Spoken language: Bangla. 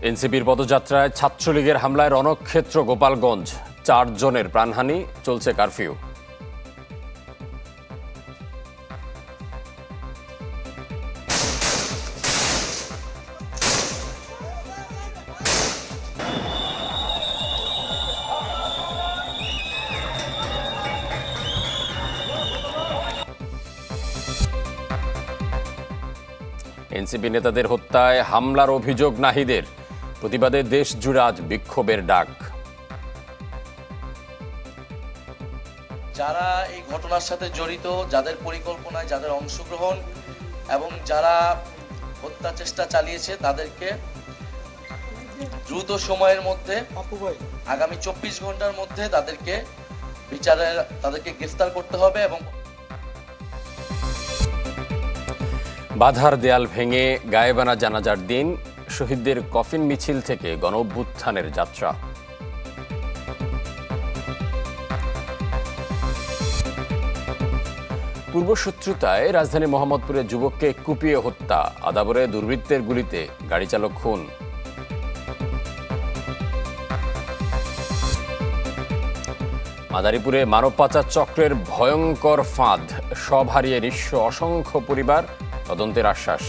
এনসিপির পদযাত্রায় ছাত্রলীগের হামলায় রণক্ষেত্র গোপালগঞ্জ, 4 জনের প্রাণহানি, চলছে কারফিউ। এনসিপি নেতাদের হত্যায় হামলার অভিযোগ নাহিদের, প্রতিবাদে দেশ জুড়ে আজ বিক্ষোভের ডাক। যারা এই ঘটনার সাথে জড়িত, যাদের পরিকল্পনায়, যাদের অংশগ্রহণ এবং যারা হত্যা চেষ্টা চালিয়েছে, তাদেরকে দ্রুত সময়ের মধ্যে আগামী 24 ঘন্টার মধ্যে তাদেরকে গ্রেফতার করতে হবে। এবং বাধার দেয়াল ভেঙে গায়েবানা জানাজার দিন, শহীদদের কফিন মিছিল থেকে গণঅভ্যুত্থানের যাত্রা। পূর্বশত্রুতায় রাজধানী মোহাম্মদপুরে যুবককে কুপিয়ে হত্যা, আদাবরে দুর্বৃত্তের গুলিতে গাড়ি চালক খুন। মাদারীপুরে মানব পাচার চক্রের ভয়ঙ্কর ফাঁদ, সব হারিয়ে নিঃস্ব অসংখ্য পরিবার, তদন্তের আশ্বাস।